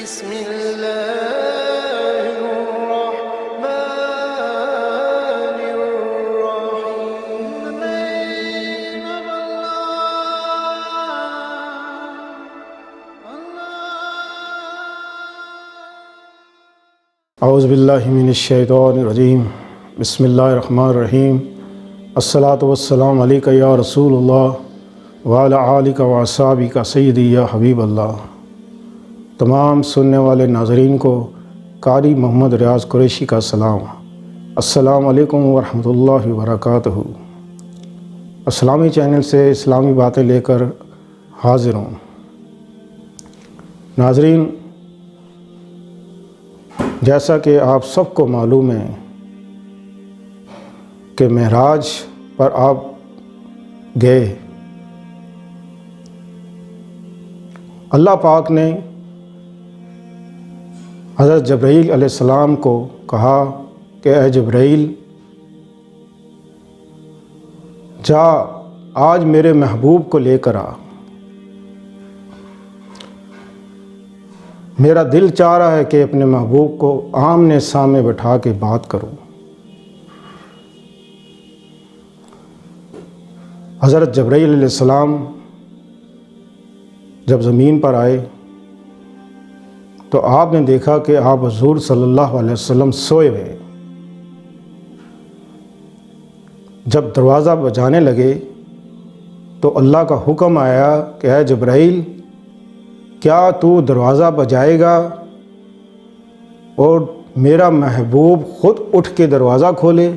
بسم الله الرحمن الرحيم. اعوذ باللہ من الشیطان الرجیم. بسم اللہ الرحمن الرحیم. الصلاۃ والسلام علیک یا رسول اللہ وعلی آلک و اصحابک سیدی یا حبیب اللہ. تمام سننے والے ناظرین کو قاری محمد ریاض قریشی کا سلام. السلام علیکم ورحمۃ اللہ وبرکاتہ. اسلامی چینل سے اسلامی باتیں لے کر حاضر ہوں. ناظرین، جیسا کہ آپ سب کو معلوم ہے کہ معراج پر آپ گئے. اللہ پاک نے حضرت جبرائیل علیہ السلام کو کہا کہ اے جبرائیل، جا آج میرے محبوب کو لے کر آ. میرا دل چاہ رہا ہے کہ اپنے محبوب کو آمنے سامنے بٹھا کے بات کروں. حضرت جبرائیل علیہ السلام جب زمین پر آئے تو آپ نے دیکھا کہ آپ حضور صلی اللہ علیہ وسلم سوئے ہوئے. جب دروازہ بجانے لگے تو اللہ کا حکم آیا کہ اے جبرائیل، کیا تو دروازہ بجائے گا اور میرا محبوب خود اٹھ کے دروازہ کھولے؟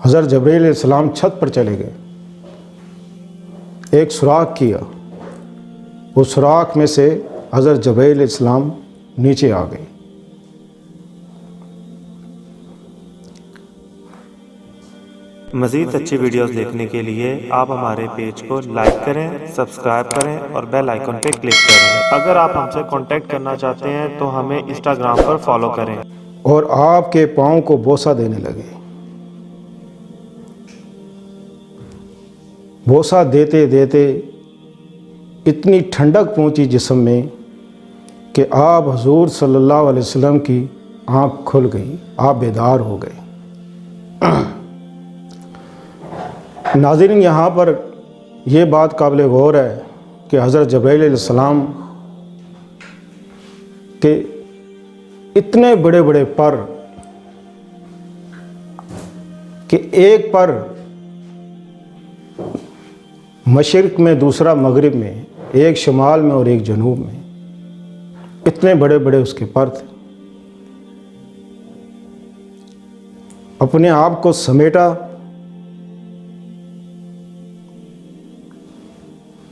حضرت جبرائیل علیہ السلام چھت پر چلے گئے. ایک سوراخ کیا، وہ سوراخ میں سے حضرت جبرائیل علیہ السلام نیچے آ گئے. مزید اچھی ویڈیوز دیکھنے کے لیے آپ ہمارے پیج کو لائک کریں، سبسکرائب کریں اور بیل آئیکن پہ کلک کریں. اگر آپ ہم سے کانٹیکٹ کرنا چاہتے ہیں تو ہمیں انسٹاگرام پر فالو کریں. اور آپ کے پاؤں کو بوسہ دینے لگے. بوسہ دیتے دیتے اتنی ٹھنڈک پہنچی جسم میں کہ آپ حضور صلی اللہ علیہ وسلم کی آنکھ کھل گئی، آپ بیدار ہو گئے. ناظرین، یہاں پر یہ بات قابل غور ہے کہ حضرت جبرائیل علیہ السلام کے اتنے بڑے بڑے پر کہ ایک پر مشرق میں، دوسرا مغرب میں، ایک شمال میں اور ایک جنوب میں، اتنے بڑے بڑے اس کے پر تھے. اپنے آپ کو سمیٹا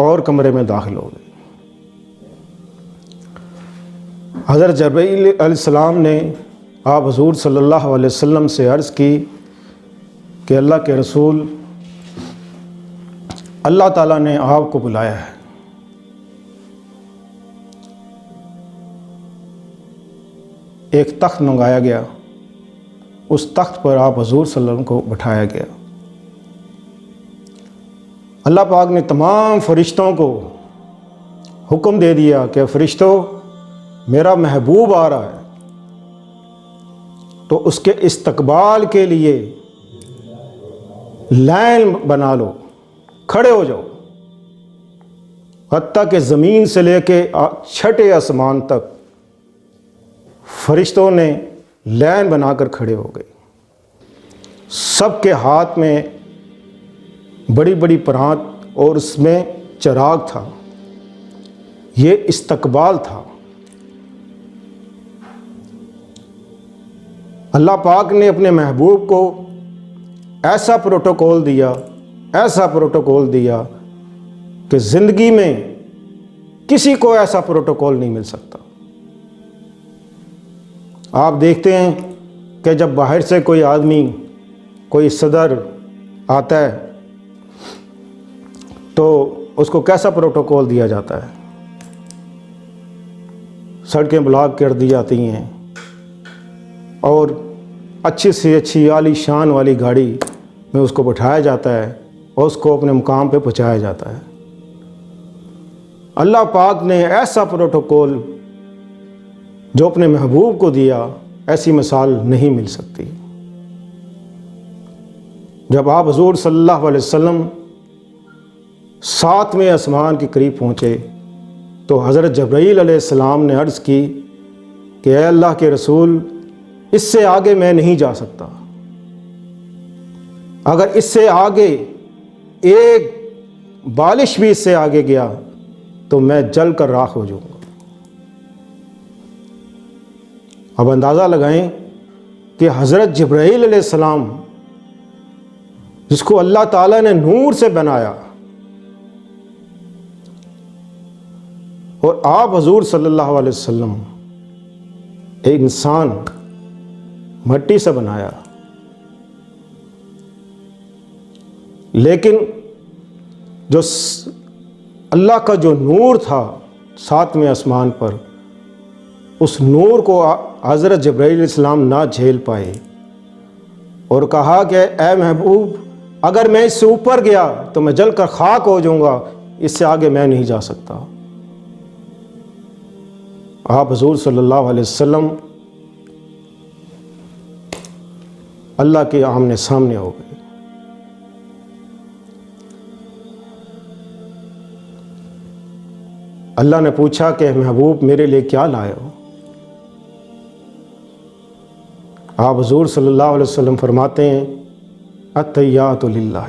اور کمرے میں داخل ہو گئے. حضرت جبرائیل علیہ السلام نے آپ حضور صلی اللہ علیہ وسلم سے عرض کی کہ اللہ کے رسول، اللہ تعالیٰ نے آپ کو بلایا ہے. ایک تخت منگایا گیا، اس تخت پر آپ حضور صلی اللہ علیہ وسلم کو بٹھایا گیا. اللہ پاک نے تمام فرشتوں کو حکم دے دیا کہ فرشتوں، میرا محبوب آ رہا ہے، تو اس کے استقبال کے لیے لائن بنا لو، کھڑے ہو جاؤ. حتیٰ کہ زمین سے لے کے چھٹے آسمان تک فرشتوں نے لائن بنا کر کھڑے ہو گئے. سب کے ہاتھ میں بڑی بڑی پرانت اور اس میں چراغ تھا. یہ استقبال تھا. اللہ پاک نے اپنے محبوب کو ایسا پروٹوکول دیا کہ زندگی میں کسی کو ایسا پروٹوکول نہیں مل سکتا. آپ دیکھتے ہیں کہ جب باہر سے کوئی آدمی، کوئی صدر آتا ہے تو اس کو کیسا پروٹوکول دیا جاتا ہے؟ سڑکیں بلاک کر دی جاتی ہیں اور اچھی سے اچھی عالی شان والی گاڑی میں اس کو بٹھایا جاتا ہے اور اس کو اپنے مقام پہ پہنچایا جاتا ہے. اللہ پاک نے ایسا پروٹوکول جو اپنے محبوب کو دیا، ایسی مثال نہیں مل سکتی۔ جب آپ حضور صلی اللہ علیہ وسلم 7ویں آسمان کے قریب پہنچے تو حضرت جبرائیل علیہ السلام نے عرض کی کہ اے اللہ کے رسول، اس سے آگے میں نہیں جا سکتا، اگر اس سے آگے ایک بالش بھی اس سے آگے گیا تو میں جل کر راکھ ہو جاؤں گا۔ اب اندازہ لگائیں کہ حضرت جبرائیل علیہ السلام، جس کو اللہ تعالیٰ نے نور سے بنایا، اور آپ حضور صلی اللہ علیہ وسلم ایک انسان مٹی سے بنایا، لیکن جو اللہ کا جو نور تھا 7ویں آسمان پر، اس نور کو حضرت جبرائیل علیہ السلام نہ جھیل پائے اور کہا کہ اے محبوب، اگر میں اس سے اوپر گیا تو میں جل کر خاک ہو جاؤں گا، اس سے آگے میں نہیں جا سکتا۔ آپ حضور صلی اللہ علیہ وسلم اللہ کے آمنے سامنے ہو گئے۔ اللہ نے پوچھا کہ محبوب میرے لیے کیا لائے ہو؟ آپ حضور صلی اللہ علیہ وسلم فرماتے ہیں التحیات للہ۔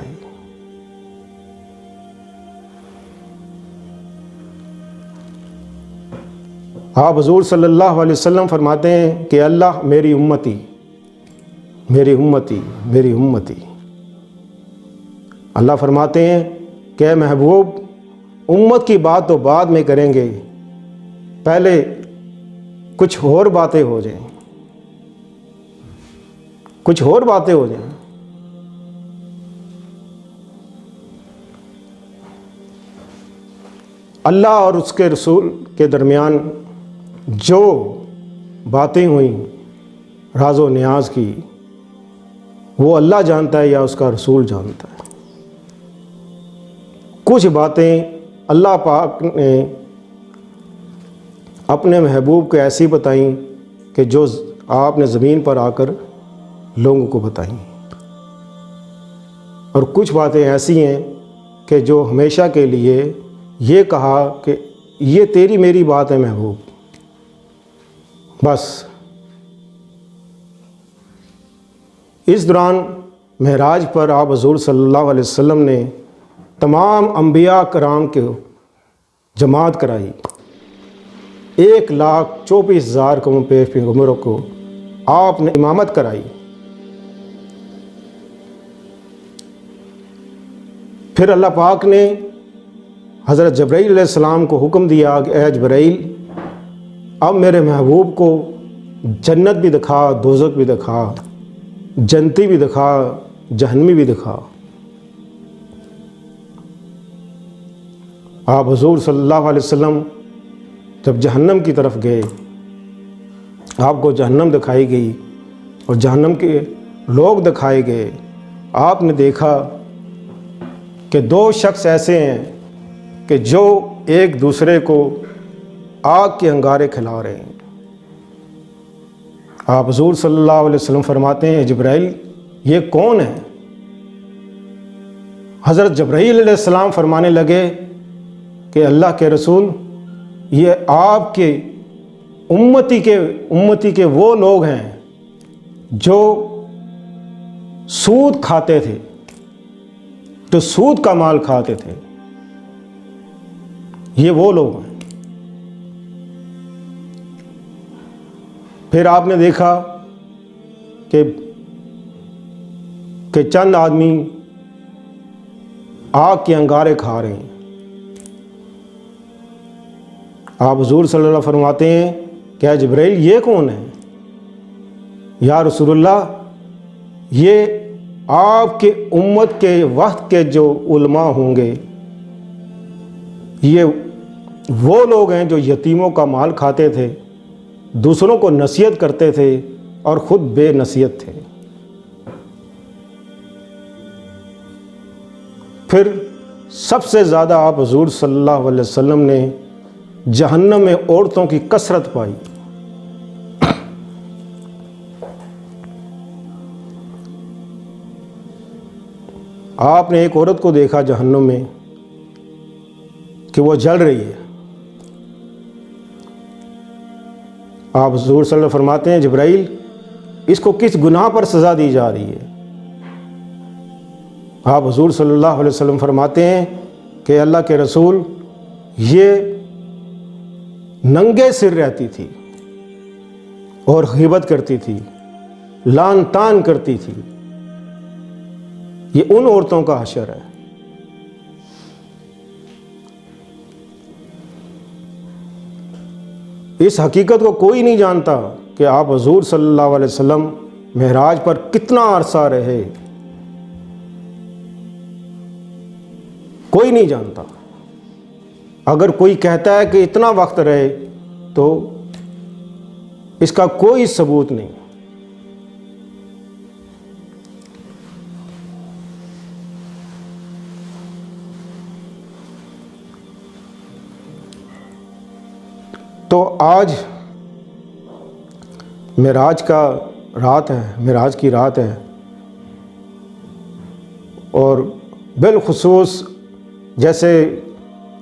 آپ حضور صلی اللہ علیہ وسلم فرماتے ہیں کہ اللہ میری امتی، میری امتی، میری امتی۔ اللہ فرماتے ہیں کہ اے محبوب، امت کی بات تو بعد میں کریں گے، پہلے کچھ اور باتیں ہو جائیں، کچھ اور باتیں ہو جائیں۔ اللہ اور اس کے رسول کے درمیان جو باتیں ہوئیں راز و نیاز کی، وہ اللہ جانتا ہے یا اس کا رسول جانتا ہے۔ کچھ باتیں اللہ پاک نے اپنے محبوب کو ایسی بتائیں کہ جو آپ نے زمین پر آ کر لوگوں کو بتائیں، اور کچھ باتیں ایسی ہیں کہ جو ہمیشہ کے لیے یہ کہا کہ یہ تیری میری بات ہے محبوب، بس۔ اس دوران معراج پر آپ حضور صلی اللہ علیہ وسلم نے تمام انبیاء کرام کے جماعت کرائی، 1,24,000 قوم پیغمبروں کو آپ نے امامت کرائی۔ پھر اللہ پاک نے حضرت جبرائیل علیہ السلام کو حکم دیا کہ اے جبرائیل، اب میرے محبوب کو جنت بھی دکھا، دوزخ بھی دکھا، جنتی بھی دکھا، جہنمی بھی دکھا۔ آپ حضور صلی اللہ علیہ وسلم جب جہنم کی طرف گئے، آپ کو جہنم دکھائی گئی اور جہنم کے لوگ دکھائے گئے۔ آپ نے دیکھا کہ 2 شخص ایسے ہیں کہ جو ایک دوسرے کو آگ کے انگارے کھلا رہے ہیں۔ آپ حضور صلی اللہ علیہ وسلم فرماتے ہیں جبرائیل یہ کون ہے؟ حضرت جبرائیل علیہ السلام فرمانے لگے کہ اللہ کے رسول، یہ آپ کے امتی کے وہ لوگ ہیں جو سود کھاتے تھے، جو سود کا مال کھاتے تھے، یہ وہ لوگ ہیں۔ پھر آپ نے دیکھا کہ چند آدمی آگ کے انگارے کھا رہے ہیں۔ آپ حضور صلی اللہ علیہ وسلم فرماتے ہیں کہ اے جبرائیل یہ کون ہے؟ یا رسول اللہ، یہ آپ کے امت کے وقت کے جو علماء ہوں گے، یہ وہ لوگ ہیں جو یتیموں کا مال کھاتے تھے، دوسروں کو نصیحت کرتے تھے اور خود بے نصیحت تھے۔ پھر سب سے زیادہ آپ حضور صلی اللہ علیہ وسلم نے جہنم میں عورتوں کی کثرت پائی۔ آپ نے ایک عورت کو دیکھا جہنم میں کہ وہ جل رہی ہے۔ آپ حضور صلی اللہ علیہ وسلم فرماتے ہیں جبرائیل اس کو کس گناہ پر سزا دی جا رہی ہے؟ آپ حضور صلی اللہ علیہ وسلم فرماتے ہیں کہ اللہ کے رسول یہ ننگے سر رہتی تھی اور غیبت کرتی تھی، لعن طعن کرتی تھی، یہ ان عورتوں کا حشر ہے۔ اس حقیقت کو کوئی نہیں جانتا کہ آپ حضور صلی اللہ علیہ وسلم معراج پر کتنا عرصہ رہے، کوئی نہیں جانتا۔ اگر کوئی کہتا ہے کہ اتنا وقت رہے تو اس کا کوئی ثبوت نہیں۔ تو آج معراج کا رات ہے، معراج کی رات ہے، اور بالخصوص جیسے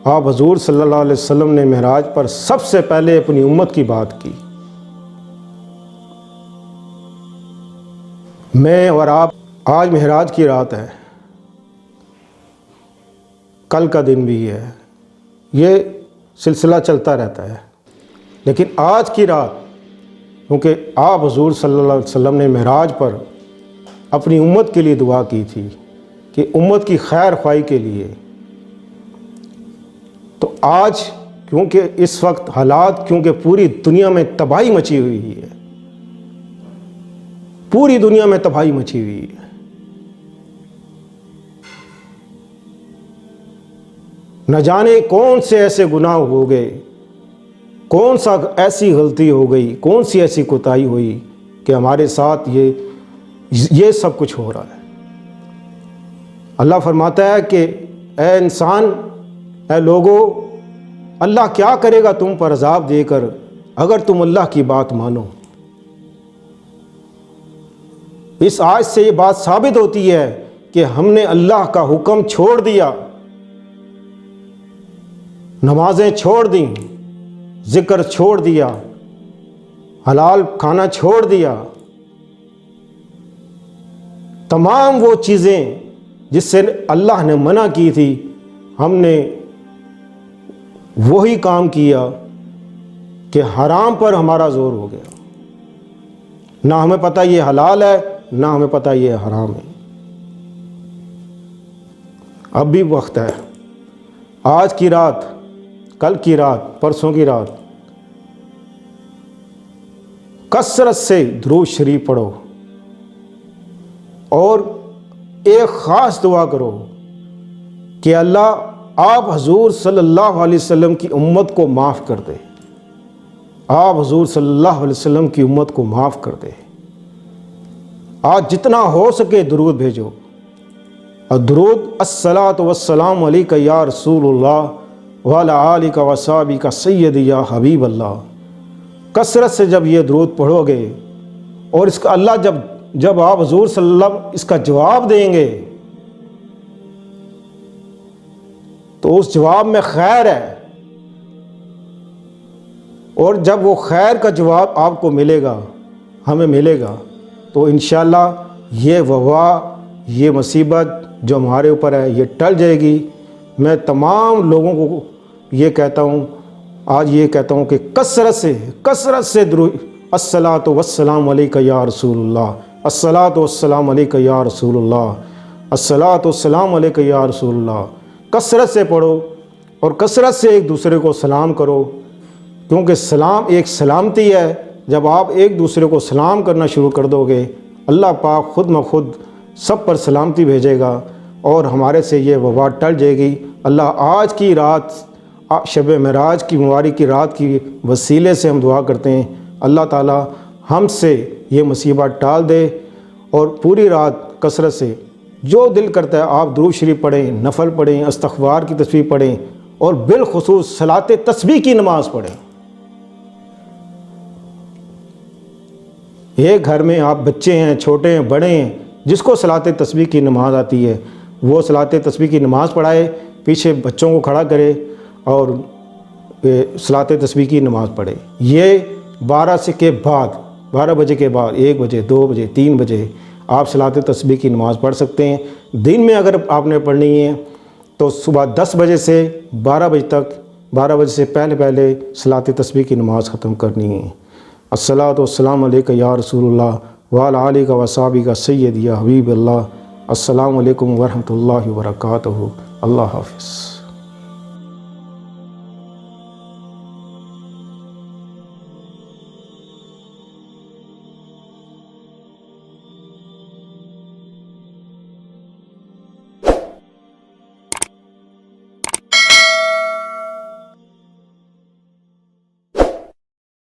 آپ حضور صلی اللہ علیہ وسلم نے معراج پر سب سے پہلے اپنی امت کی بات کی۔ میں اور آپ آج معراج کی رات ہے، کل کا دن بھی ہے، یہ سلسلہ چلتا رہتا ہے، لیکن آج کی رات کیونکہ آپ حضور صلی اللہ علیہ وسلم نے معراج پر اپنی امت کے لیے دعا کی تھی کہ امت کی خیر خواہی کے لیے، تو آج کیونکہ اس وقت حالات کیونکہ پوری دنیا میں تباہی مچی ہوئی ہے، پوری دنیا میں تباہی مچی ہوئی ہے، نہ جانے کون سے ایسے گناہ ہو گئے، کون سا ایسی غلطی ہو گئی، کون سی ایسی کوتاہی ہوئی کہ ہمارے ساتھ یہ سب کچھ ہو رہا ہے۔ اللہ فرماتا ہے کہ اے انسان، اے لوگو، اللہ کیا کرے گا تم پر عذاب دے کر اگر تم اللہ کی بات مانو۔ اس آیت سے یہ بات ثابت ہوتی ہے کہ ہم نے اللہ کا حکم چھوڑ دیا، نمازیں چھوڑ دیں، ذکر چھوڑ دیا، حلال کھانا چھوڑ دیا، تمام وہ چیزیں جس سے اللہ نے منع کی تھی ہم نے وہی کام کیا کہ حرام پر ہمارا زور ہو گیا، نہ ہمیں پتہ یہ حلال ہے نہ ہمیں پتہ یہ حرام ہے۔ اب بھی وقت ہے، آج کی رات، کل کی رات، پرسوں کی رات کثرت سے درود شریف پڑھو اور ایک خاص دعا کرو کہ اللہ آپ حضور صلی اللہ علیہ وسلم کی امت کو معاف کر دے، آپ حضور صلی اللہ علیہ وسلم کی امت کو معاف کر دے۔ آج جتنا ہو سکے درود بھیجو، اور درود الصلاۃ والسلام علیک یا رسول اللہ وعلی آلک وصحبک سیدی یا حبیب اللہ، کثرت سے جب یہ درود پڑھو گے اور اس کا اللہ جب آپ حضور صلی اللہ علیہ وسلم اس کا جواب دیں گے تو اس جواب میں خیر ہے، اور جب وہ خیر کا جواب آپ کو ملے گا، ہمیں ملے گا، تو انشاءاللہ یہ وبا، یہ مصیبت جو ہمارے اوپر ہے یہ ٹل جائے گی۔ میں تمام لوگوں کو یہ کہتا ہوں، آج یہ کہتا ہوں کہ کثرت سے درود الصلاۃ والسلام علیک یا رسول اللہ، الصلاۃ والسلام علیک یا رسول اللہ، الصلاۃ والسلام علیک یا رسول اللہ، کثرت سے پڑھو اور کثرت سے ایک دوسرے کو سلام کرو، کیونکہ سلام ایک سلامتی ہے۔ جب آپ ایک دوسرے کو سلام کرنا شروع کر دو گے، اللہ پاک خود بخود سب پر سلامتی بھیجے گا اور ہمارے سے یہ وبا ٹل جائے گی۔ اللہ آج کی رات، شب معراج کی مبارک کی رات کی وسیلے سے ہم دعا کرتے ہیں، اللہ تعالی ہم سے یہ مصیبت ٹال دے اور پوری رات کثرت سے جو دل کرتا ہے آپ درود شریف پڑھیں، نفل پڑھیں، استغفار کی تسبیح پڑھیں، اور بالخصوص صلاۃ تسبیح کی نماز پڑھیں۔ ایک گھر میں آپ بچے ہیں، چھوٹے ہیں، بڑے ہیں، جس کو صلاۃ تسبیح کی نماز آتی ہے وہ صلاۃ تسبیح کی نماز پڑھائے، پیچھے بچوں کو کھڑا کرے اور صلاۃ تسبیح کی نماز پڑھے۔ یہ 12 کے بعد، 12 بجے کے بعد 1 بجے، 2 بجے، 3 بجے آپ صلاۃ تسبیح کی نماز پڑھ سکتے ہیں۔ دن میں اگر آپ نے پڑھنی ہے تو صبح 10 بجے سے 12 بجے تک، 12 بجے سے پہلے صلاۃ تسبیح کی نماز ختم کرنی ہے۔ الصلاۃ والسلام علیک یا رسول اللہ وعلی آلک و اصحابک سید یا حبیب اللہ۔ السلام علیکم ورحمۃ اللہ وبرکاتہ۔ اللہ حافظ۔